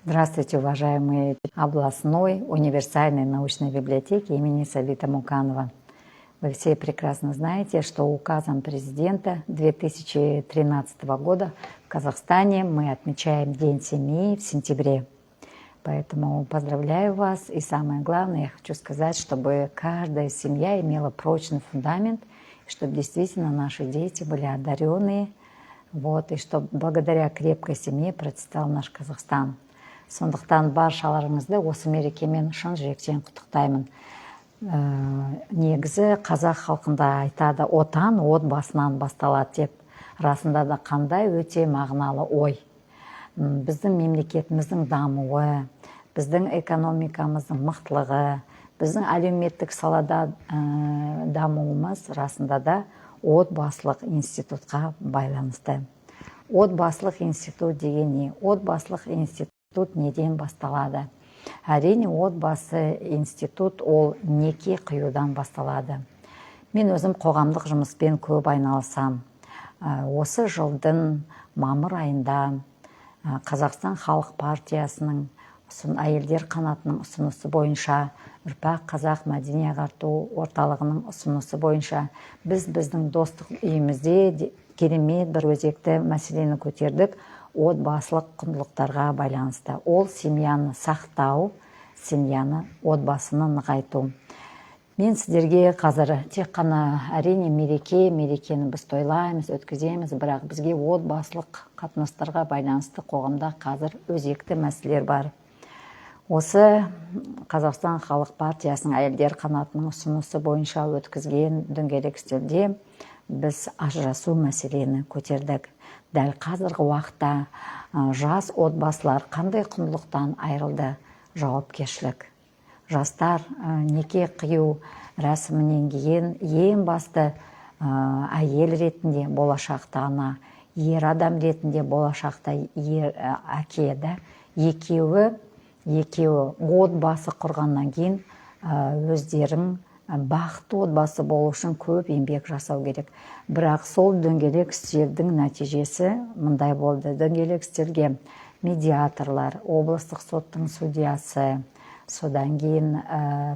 Здравствуйте, уважаемые областной универсальной научной библиотеки имени Сабита Муканова. Вы все прекрасно знаете, что указом президента 2013 года в Казахстане мы отмечаем День семьи в сентябре. Поэтому поздравляю вас. И самое главное, я хочу сказать, чтобы каждая семья имела прочный фундамент, чтобы действительно наши дети были одаренные, и чтобы благодаря крепкой семье процветал наш Казахстан. Сондықтан баршаларыңызды осы мерекемен шын жүректен құттықтаймын. Негізі қазақ халқында айтады, отан отбасынан басталады деп. Расында да қандай өте мағыналы ой. Біздің мемлекетіміздің дамуы, біздің экономикамыздың мықтылығы, біздің әлеуметтік салада дамуымыз расында да отбасылық институтқа байланысты. Отбасылық институт деген не? Отбасылық институт неден басталады? Әрине, отбасы институт ол неке қиюдан басталады. Мен өзім қоғамдық жұмыспен көп айналысам. Осы жылдың мамыр айында Қазақстан Халық партиясының әйелдер қанатының ұсынысы бойынша, Ұрпақ Қазақ мәдени ағарту орталығының ұсынысы бойынша біздің достық үйімізде керемет бір өзекті мәселені көтердік. Отбасылық құндылықтарға байланысты. Ол семьяны сақтау, семьяны, отбасыны нығайту. Мен сіздерге қазір тек қана әрине мерекені біз тойлаймыз, өткіземіз, бірақ бізге отбасылық қатынастарға байланысты қоғамда қазір өзекті мәселелер бар. Осы Қазақстан Халық партиясының әйелдер қанатының ұсынысы бойынша өткізген дөңгелек үстелде біз ажырасу мәселені көтердік. Дәл қазіргі уақытта жас отбасылар қандай құндылықтан айырылды? Жауапкершілік. Жастар неке қию рәсімінен кейін ең басты әйел ретінде болашақта ана, ер адам ретінде болашақта әке. Екеуі отбасы құрғаннан кейін өздерің бақытты отбасы болу үшін көп еңбек жасау керек. Бірақ сол дөңгелек үстелдің нәтижесі мындай болды. Дөңгелек үстелге медиаторлар, облыстық соттың судьясы, содан кейін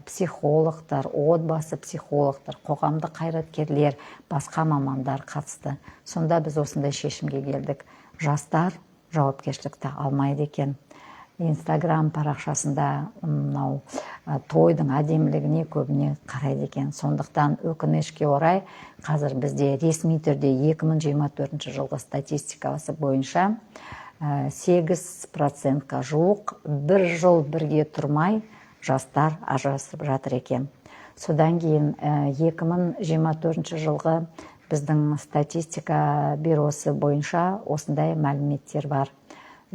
психологтар, отбасы психологтар, қоғамдық қайраткерлер, басқа мамандар қатысты. Сонда біз осындай шешімге келдік. Жастар жауапкершілікті алмайды екен. Инстаграм парақшасында тойдың әдемілігіне көбіне қарайды екен. Сондықтан өкінішке орай қазір бізде ресми түрде 2024 жылғы статистикасы бойынша 8%-қа жуық бір жыл бірге тұрмай жастар ажырасып жатыр екен. Содан кейін 2024 жылғы біздің статистика бюросы бойынша осындай мәліметтер бар.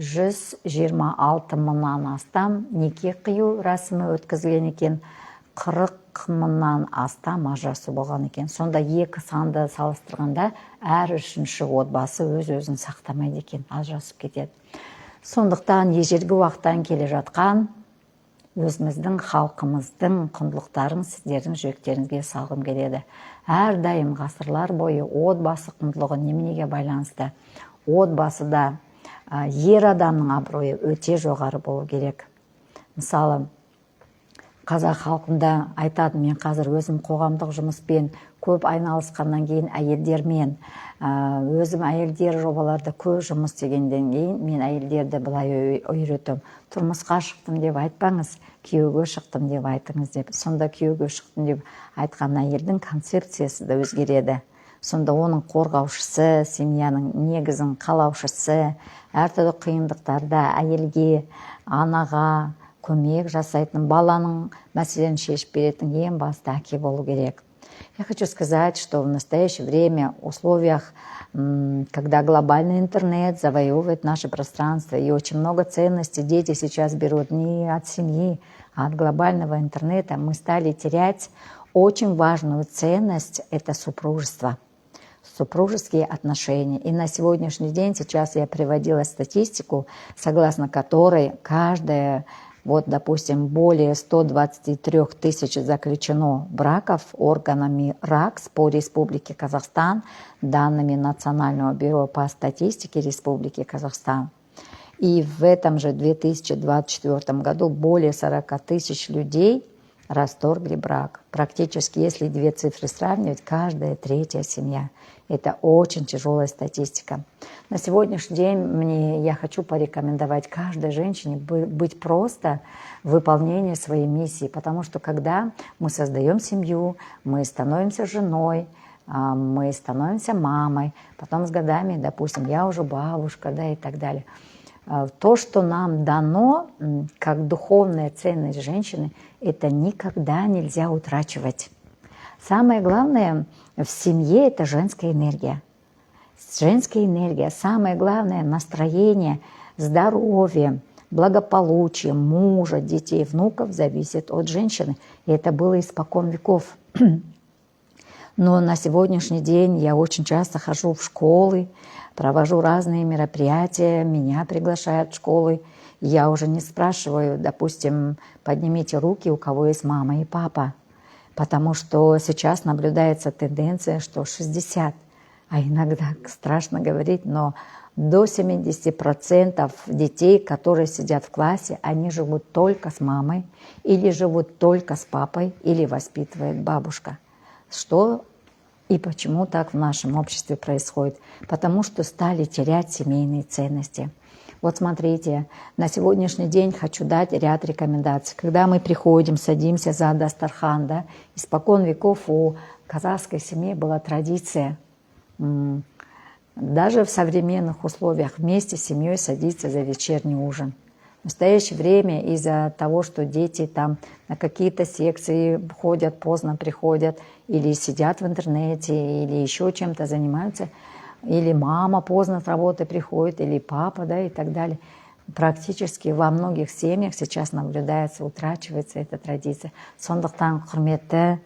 126 мыңнан астам неке қию рәсімі өткізілген екен, 40 мыңнан астам ажырасу болған екен. Сонда екі санды салыстырғанда әр үшінші отбасы өз-өзін сақтамайды екен, ажырасып кетеді. Сондықтан ежелгі уақыттан келе жатқан өзіміздің халқымыздың құндылықтарын сіздердің жүректеріңізге салғым келеді. Әрдайым ғасырлар бойы отбасы құндылығы неменеге байланысты? Отбасыда ер адамның абыройы өте жоғары болу керек. Мысалы, қазақ халқында айтады, мен қазір өзім қоғамдық жұмыспен көп айналысқаннан кейін әйелдермен, өзім әйелдер жобаларда көп жұмыс істегеннен кейін мен әйелдерді былай үйретем. Тұрмысқа шықтым деп айтпаңыз, күйеуге шықтым деп айтыңыз деп. Сонда күйеуге шықтым деп айтқан әйелдің концепциясы да өзгереді. Сонда оның қорғаушысы, семьяның негізін қалаушысы, әртүрлі қиындықтарда әйелге, анаға көмек жасайтын, баланың мәселені шешіп беретін ең басты әке болу керек. Я хочу сказать, что в настоящее время в условиях, когда глобальный интернет завоевывает наше пространство, и очень много ценностей дети сейчас берут не от семьи, а от глобального интернета, мы стали терять очень важную ценность – это супружество. Супружеские отношения. И на сегодняшний день, сейчас я приводила статистику, согласно которой каждая, допустим, более 123 тысяч заключено браков органами РАКС по Республике Казахстан, данными Национального бюро по статистике Республики Казахстан. И в этом же 2024 году более 40 тысяч людей расторгли брак. Практически, если две цифры сравнивать, каждая третья семья. Это очень тяжелая статистика. На сегодняшний день я хочу порекомендовать каждой женщине быть просто в выполнении своей миссии, потому что когда мы создаем семью, мы становимся женой, мы становимся мамой, потом с годами, допустим, я уже бабушка, да, и так далее. То, что нам дано как духовная ценность женщины, это никогда нельзя утрачивать. Самое главное в семье – это женская энергия. Женская энергия, самое главное – настроение, здоровье, благополучие мужа, детей, внуков зависит от женщины. И это было испокон веков. Но на сегодняшний день я очень часто хожу в школы, провожу разные мероприятия, меня приглашают в школы. Я уже не спрашиваю, допустим, поднимите руки, у кого есть мама и папа. Потому что сейчас наблюдается тенденция, что 60, а иногда страшно говорить, но до 70% детей, которые сидят в классе, они живут только с мамой, или живут только с папой, или воспитывает бабушка. Что и почему так в нашем обществе происходит? Потому что стали терять семейные ценности. Вот смотрите, на сегодняшний день хочу дать ряд рекомендаций. Когда мы приходим, садимся за дастархан, да, испокон веков у казахской семьи была традиция даже в современных условиях вместе с семьей садиться за вечерний ужин. В настоящее время из-за того, что дети там на какие-то секции ходят, поздно приходят, или сидят в интернете, или еще чем-то занимаются, или мама поздно с работы приходит, или папа, да, и так далее. Практически во многих семьях сейчас наблюдается, утрачивается эта традиция. Сондықтан құрметті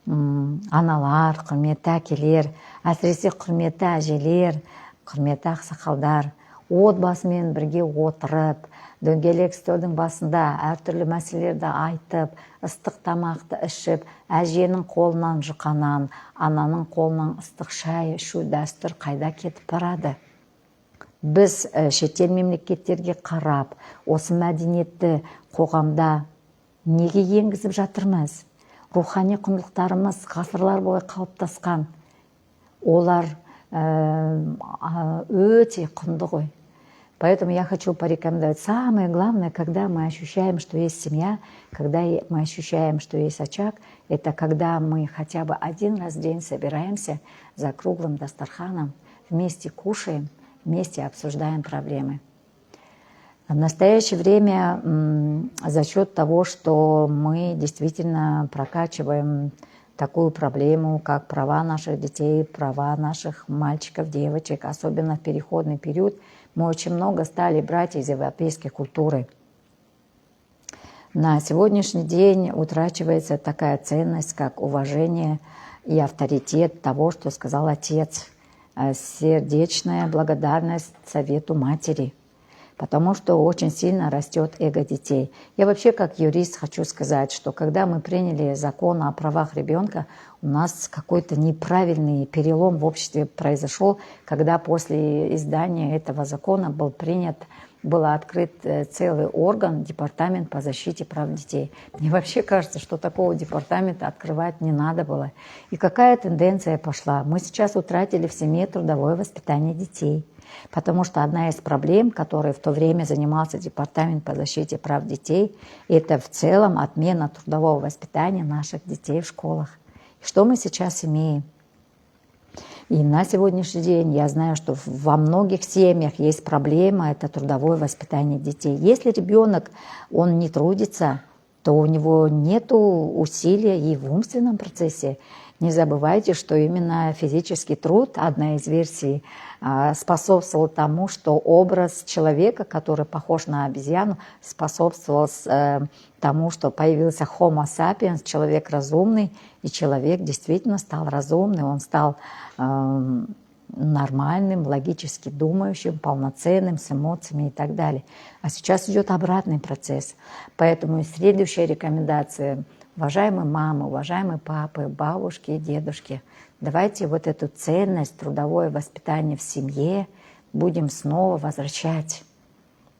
аналар, құрметті әкелер, әсіресе құрметті әжелер, құрметті ақсақалдар, отбасымен бірге отырып, дөңгелек үстелдің басында әртүрлі мәселелерді айтып, ыстық тамақты ішіп, әженің қолынан жұқанан, ананың қолынан ыстық шай ішу дәстүр қайда кетіп барады? Біз шетел мемлекеттерге қарап, осы мәдениетті қоғамда неге енгізіп жатырмыз? Рухани құндылықтарымыз ғасырлар бойы қалыптасқан. Олар өте құнды ғой. Поэтому я хочу порекомендовать. Самое главное, когда мы ощущаем, что есть семья, когда мы ощущаем, что есть очаг, это когда мы хотя бы один раз в день собираемся за круглым дастарханом, вместе кушаем, вместе обсуждаем проблемы. В настоящее время за счет того, что мы действительно прокачиваем такую проблему, как права наших детей, права наших мальчиков, девочек, особенно в переходный период, мы очень много стали брать из европейской культуры. На сегодняшний день утрачивается такая ценность, как уважение и авторитет того, что сказал отец, сердечная благодарность совету матери. Потому что очень сильно растет эго детей. Я вообще как юрист хочу сказать, что когда мы приняли закон о правах ребенка, у нас какой-то неправильный перелом в обществе произошел, когда после издания этого закона был открыт целый орган, департамент по защите прав детей. Мне вообще кажется, что такого департамента открывать не надо было. И какая тенденция пошла? Мы сейчас утратили в семье трудовое воспитание детей. Потому что одна из проблем, которой в то время занимался Департамент по защите прав детей, это в целом отмена трудового воспитания наших детей в школах. И что мы сейчас имеем? И на сегодняшний день я знаю, что во многих семьях есть проблема, это трудовое воспитание детей. Если ребенок, он не трудится, то у него нет усилия и в умственном процессе. Не забывайте, что именно физический труд, одна из версий, способствовал тому, что образ человека, который похож на обезьяну, способствовал тому, что появился Homo sapiens, человек разумный, и человек действительно стал разумным, он стал нормальным, логически думающим, полноценным, с эмоциями и так далее. А сейчас идет обратный процесс. Поэтому следующая рекомендация. Уважаемые мамы, уважаемые папы, бабушки и дедушки, давайте вот эту ценность, трудовое воспитание в семье будем снова возвращать.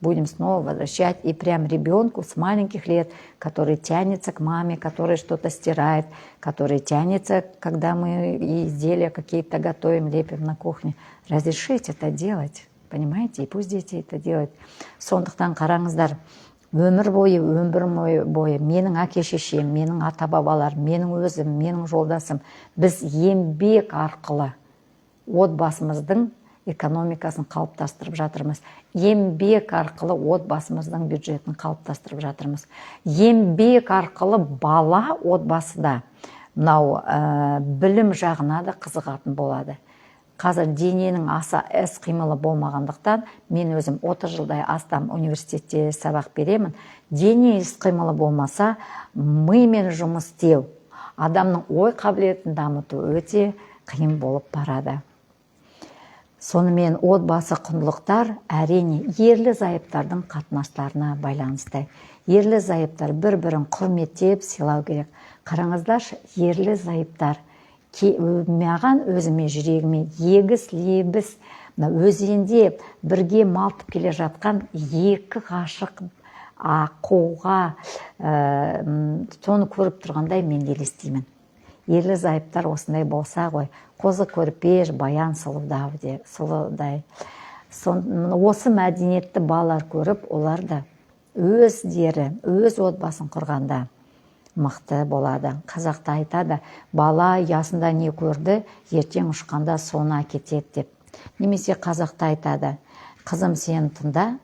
будем снова возвращать. И прям ребенку с маленьких лет, который тянется к маме, который что-то стирает, который тянется, когда мы изделия какие-то готовим, лепим на кухне, разрешить это делать, понимаете? И пусть дети это делают. Сондықтан қараңыздар, өмір бойы менің әке-шешем, менің ата-бабаларым, менің өзім, менің жолдасым, біз еңбек арқылы отбасымыздың экономикасын қалыптастырып жатырмыз. Еңбек арқылы отбасымыздың бюджетін қалыптастырып жатырмыз. Еңбек арқылы бала отбасыда мынау білім жағына да қызығатын болады. Қазір дененің аса іс-қимылы болмағандықтан, мен өзім 30 жылдай астам университетте сабақ беремін. Дене іс-қимылы болмаса, мимен жұмыс істеу, адамның ой қабілетін дамыту өте қиын болып барады. Сонымен отбасы құндылықтар әрине ерлі-зайыптардың қатынастарына байланысты. Ерлі-зайыптар бір-бірін құрметтеп сыйлау керек. Қараңыздаршы, ерлі-зайыптар маған өзіме жүрегіме егіс лебіс өзенде бірге малтып келе жатқан екі ғашық аққуға соны көріп тұрғандай мен елестеймін. Ерлі зайыптар осындай болса ғой, қозы көрпеш, баян сұлудай. Осы мәдениетті балалар көріп, олар да өздері, өз отбасын құрғанда мықты болады. Қазақта айтады, бала ясында не көрді, ертең ұшқанда соны әкетеді деп. Немесе қазақта айтады, қызым сен тыңда,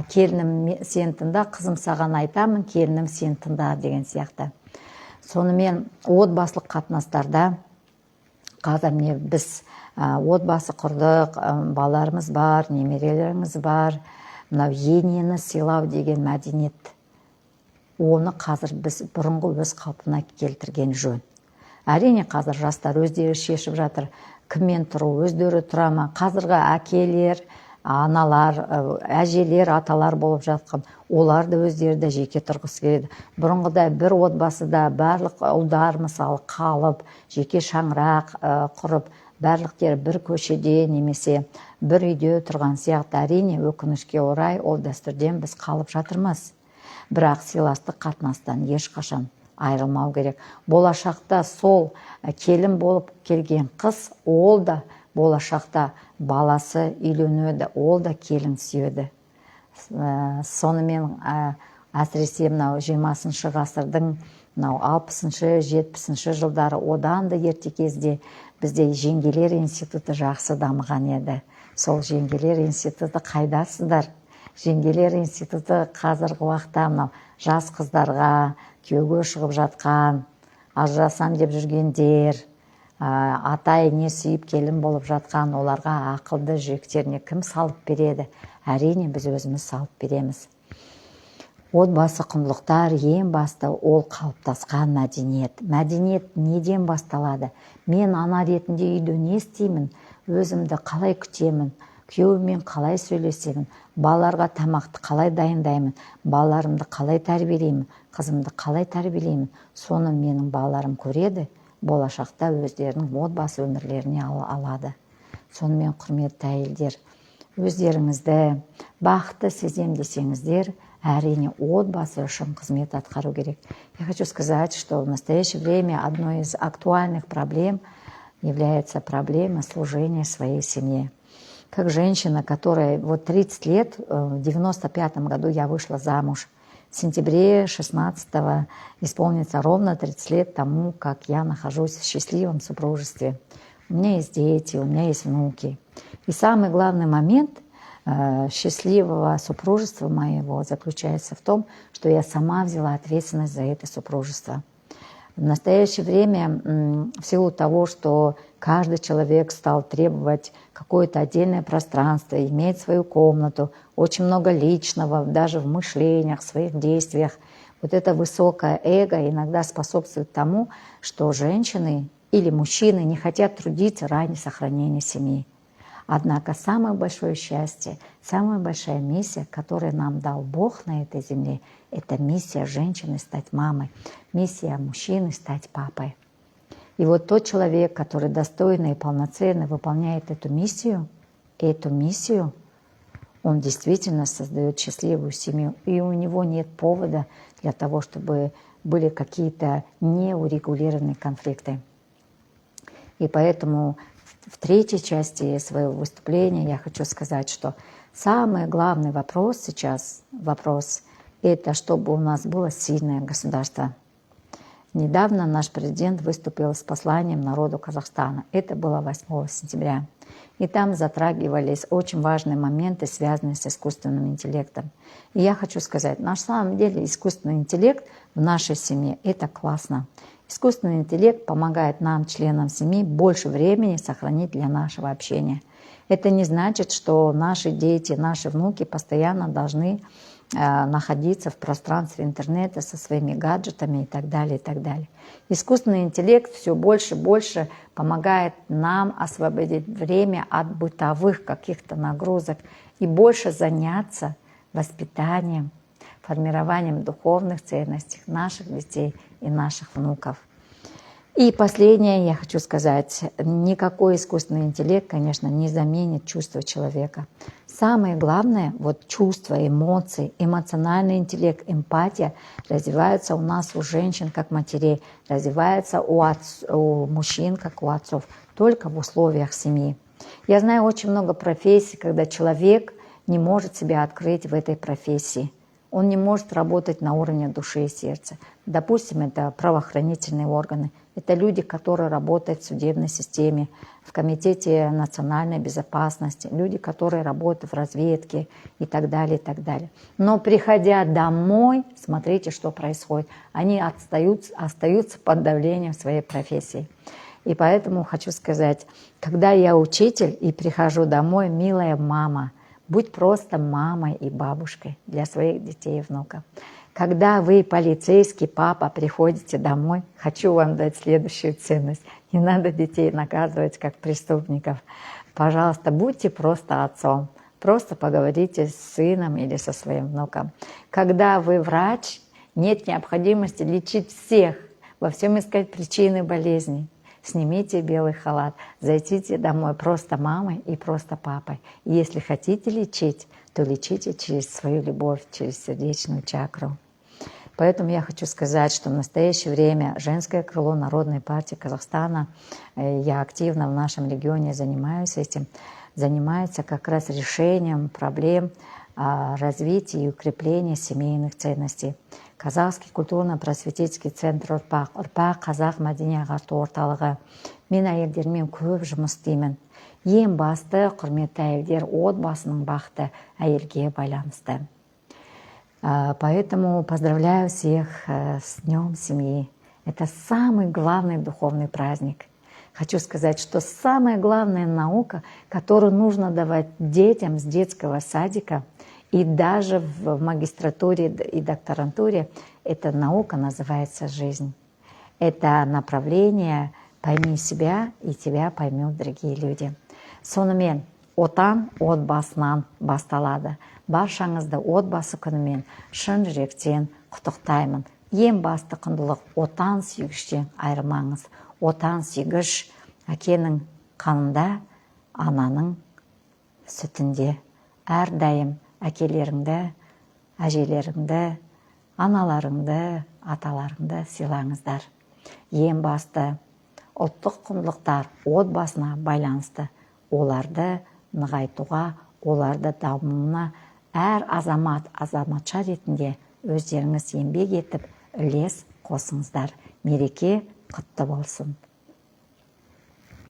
келінім сен тыңда, қызым саған айтамын, келінім сен тыңда деген сияқты. Сонымен отбасылық қатынастарда қазір міне біз отбасы құрдық, балаларымыз бар, немерелеріміз бар, мынау енені сыйлау деген мәдениет. Оны қазір біз бұрынғы өз қалпына келтірген жөн. Әрине қазір жастар өздері шешіп жатыр, кіммен тұру, өздері тұра ма. Қазіргі әкелер, аналар, әжелер, аталар болып жатқан, олар да өздері де жеке тұрғысы келеді. Бұрынғыда бір отбасыда барлық ұлдар мысалы қалып, жеке шаңырақ құрып, барлықтері бір көшеде немесе бір үйде тұрған сияқты. Әрине өкінішке орай ол дәстүрден біз қалып жатырмыз. Бірақ сыйластық қатынастан ешқашан айырылмау керек. Болашақта сол келін болып келген қыз, ол да болашақта баласы үйленеді, ол да келін сүйеді. Сонымен әсіресе мынау 20 ғасырдың 60-70 жылдары одан да ерте кезде бізде жеңгелер институты жақсы дамыған еді. Сол жеңгелер институты қайдасыздар? Жеңгелер институты қазіргі уақытта жас қыздарға, күйеуге шығып жатқан, ажырасам деп жүргендер, атай не сүйіп келін болып жатқан, оларға ақылды жүректеріне кім салып береді? Әрине біз өзіміз салып береміз. Отбасы құндылықтар ең басты ол қалыптасқан мәдениет. Мәдениет неден басталады? Мен ана ретінде үйде не істеймін? Өзімді қалай күтемін? Күйеуіммен қалай сөйлесемін? Балаларға тамақты қалай дайындаймын? Балаларымды қалай тәрбиелеймін? Қызымды қалай тәрбиелеймін? Соны менің балаларым көреді, болашақта өздерінің отбасы өмірлеріне алады. Сонымен құрметті әйелдер, өздеріңізді бақытты сезем десеңіздер, әрине отбасы үшін қызмет атқару керек. Я хочу сказать, что в настоящее время одной из актуальных проблем является проблема служения своей семье. Как женщина, которая 30 лет, в 95 году я вышла замуж. В сентябре 16-го исполнится ровно 30 лет тому, как я нахожусь в счастливом супружестве. У меня есть дети, у меня есть внуки. И самый главный момент счастливого супружества моего заключается в том, что я сама взяла ответственность за это супружество. В настоящее время, в силу того, что каждый человек стал требовать какое-то отдельное пространство, иметь свою комнату, очень много личного, даже в мышлениях, в своих действиях, вот это высокое эго иногда способствует тому, что женщины или мужчины не хотят трудиться ради сохранения семьи. Однако самое большое счастье, самая большая миссия, которую нам дал Бог на этой земле, это миссия женщины стать мамой, миссия мужчины стать папой. И вот тот человек, который достойно и полноценно выполняет эту миссию, он действительно создает счастливую семью, и у него нет повода для того, чтобы были какие-то неурегулированные конфликты. И поэтому в третьей части своего выступления я хочу сказать, что самый главный вопрос сейчас, это чтобы у нас было сильное государство. Недавно наш президент выступил с посланием народу Казахстана. Это было 8 сентября. И там затрагивались очень важные моменты, связанные с искусственным интеллектом. И я хочу сказать, на самом деле искусственный интеллект в нашей семье – это классно. Искусственный интеллект помогает нам, членам семьи, больше времени сохранить для нашего общения. Это не значит, что наши дети, наши внуки постоянно должны находиться в пространстве интернета со своими гаджетами и так далее, и так далее. Искусственный интеллект все больше и больше помогает нам освободить время от бытовых каких-то нагрузок и больше заняться воспитанием, формированием духовных ценностей наших детей и наших внуков. И последнее я хочу сказать. Никакой искусственный интеллект, конечно, не заменит чувства человека. Самое главное, вот чувства, эмоции, эмоциональный интеллект, эмпатия развиваются у нас, у женщин, как матерей, развиваются у мужчин, как у отцов, только в условиях семьи. Я знаю очень много профессий, когда человек не может себя открыть в этой профессии. Он не может работать на уровне души и сердца. Допустим, это правоохранительные органы. Это люди, которые работают в судебной системе, в Комитете национальной безопасности, люди, которые работают в разведке и так далее, и так далее. Но приходя домой, смотрите, что происходит. Они остаются под давлением своей профессии. И поэтому хочу сказать, когда я учитель и прихожу домой, милая мама, будь просто мамой и бабушкой для своих детей и внуков. Когда вы, полицейский папа, приходите домой, хочу вам дать следующую ценность. Не надо детей наказывать как преступников. Пожалуйста, будьте просто отцом. Просто поговорите с сыном или со своим внуком. Когда вы врач, нет необходимости лечить всех, во всем искать причины болезней. Снимите белый халат, зайдите домой просто мамой и просто папой. И если хотите лечить, то лечите через свою любовь, через сердечную чакру. Поэтому я хочу сказать, что в настоящее время женское крыло Народной партии Казахстана, я активно в нашем регионе занимаюсь этим, занимается как раз решением проблем развития и укрепления семейных ценностей. Казахский культурно-просветительский центр ұрпақ қазақ мәдени ағарту орталығы. Мен әйелдермен көп жұмыс істеймін. Ең басты, құрметті әйелдер, отбасының бақыты әйелге байланысты. Поэтому поздравляю всех с Днем семьи. Это самый главный духовный праздник. Хочу сказать, что самая главная наука, которую нужно давать детям с детского садика, и даже в магистратуре и докторантуре, эта наука называется «Жизнь». Это направление «Пойми себя, и тебя поймут другие люди». Сонымен, отан отбасынан басталады. Баршаңызды отбасы күнімен шын жүректен құттықтаймын. Ең басты құндылық отан сүйгіштен айырмаңыз. Отан сүйгіш әкенің қанында, ананың сүтінде. Әрдайым әкелеріңді, әжелеріңді, аналарыңды, аталарыңды сыйлаңыздар. Ең басты ұлттық құндылықтар отбасына байланысты. Оларды нығайтуға, оларды дамуына әр азамат, азаматша ретінде өздеріңіз еңбек етіп, үлес қосыңыздар. Мереке құтты болсын.